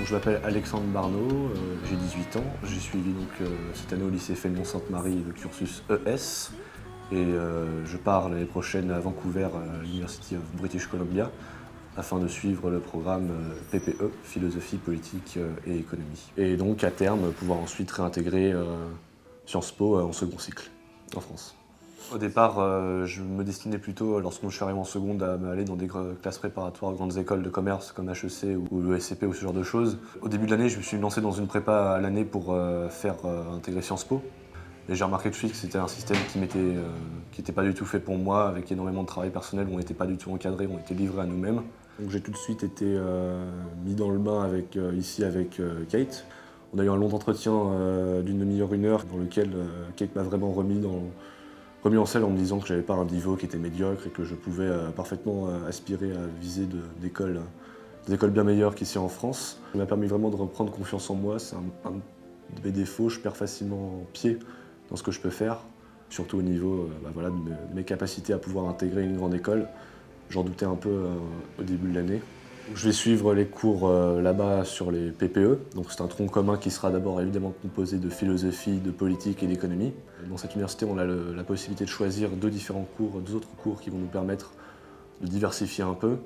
Je m'appelle Alexandre Barneau, j'ai 18 ans. J'ai suivi cette année au lycée Fénelon-Sainte-Marie le cursus ES et je pars l'année prochaine à Vancouver à l'University of British Columbia afin de suivre le programme PPE, philosophie, politique et économie. Et donc à terme pouvoir ensuite réintégrer Sciences Po en second cycle en France. Au départ, je me destinais plutôt, lorsque je suis arrivé en seconde, à aller dans des classes préparatoires, grandes écoles de commerce comme HEC ou le SCP ou ce genre de choses. Au début de l'année, je me suis lancé dans une prépa à l'année pour faire intégrer Sciences Po. Et j'ai remarqué tout de suite que c'était un système qui n'était pas du tout fait pour moi, avec énormément de travail personnel, où on n'était pas du tout encadré, on était livré à nous-mêmes. Donc j'ai tout de suite été mis dans le bain avec Kate. On a eu un long entretien d'une demi-heure, une heure, dans lequel Kate m'a vraiment remis en selle en me disant que j'avais pas un niveau qui était médiocre et que je pouvais parfaitement aspirer à viser des écoles bien meilleures qu'ici en France. Ça m'a permis vraiment de reprendre confiance en moi. C'est un de mes défauts, je perds facilement pied dans ce que je peux faire, surtout au niveau de mes capacités à pouvoir intégrer une grande école. J'en doutais un peu au début de l'année. Je vais suivre les cours là-bas sur les PPE. Donc c'est un tronc commun qui sera d'abord évidemment composé de philosophie, de politique et d'économie. Dans cette université, on a la possibilité de choisir deux autres cours qui vont nous permettre de diversifier un peu.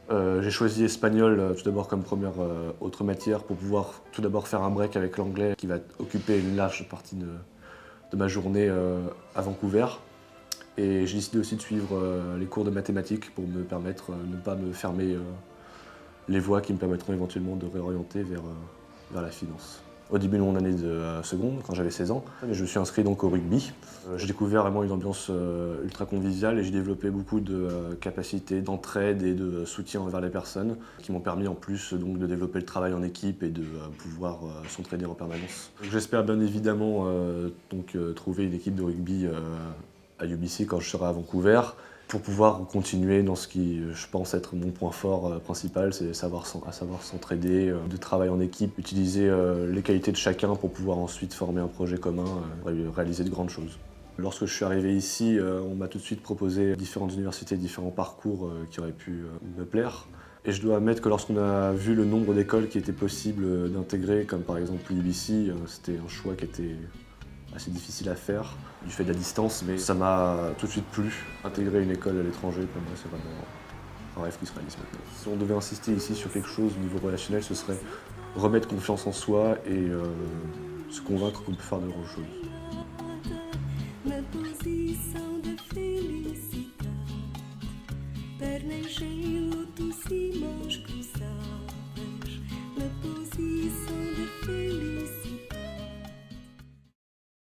J'ai choisi espagnol tout d'abord comme première autre matière pour pouvoir tout d'abord faire un break avec l'anglais qui va occuper une large partie de ma journée à Vancouver. Et j'ai décidé aussi de suivre les cours de mathématiques pour me permettre de ne pas me fermer les voies qui me permettront éventuellement de réorienter vers la finance. Au début de mon année de seconde, quand j'avais 16 ans, je me suis inscrit donc au rugby. J'ai découvert vraiment une ambiance ultra conviviale et j'ai développé beaucoup de capacités d'entraide et de soutien envers les personnes qui m'ont permis en plus donc, de développer le travail en équipe et de pouvoir s'entraîner en permanence. J'espère bien évidemment trouver une équipe de rugby à UBC quand je serai à Vancouver, pour pouvoir continuer dans ce qui, je pense, être mon point fort principal, c'est à savoir s'entraider, de travailler en équipe, utiliser les qualités de chacun pour pouvoir ensuite former un projet commun, réaliser de grandes choses. Lorsque je suis arrivé ici, on m'a tout de suite proposé différentes universités, différents parcours qui auraient pu me plaire. Et je dois admettre que lorsqu'on a vu le nombre d'écoles qui étaient possibles d'intégrer, comme par exemple l'UBC, c'était un choix qui était assez difficile à faire du fait de la distance, mais ça m'a tout de suite plu. Intégrer une école à l'étranger, pour moi, c'est vraiment un rêve qui se réalise maintenant. Si on devait insister ici sur quelque chose au niveau relationnel, ce serait remettre confiance en soi et se convaincre qu'on peut faire de grandes choses.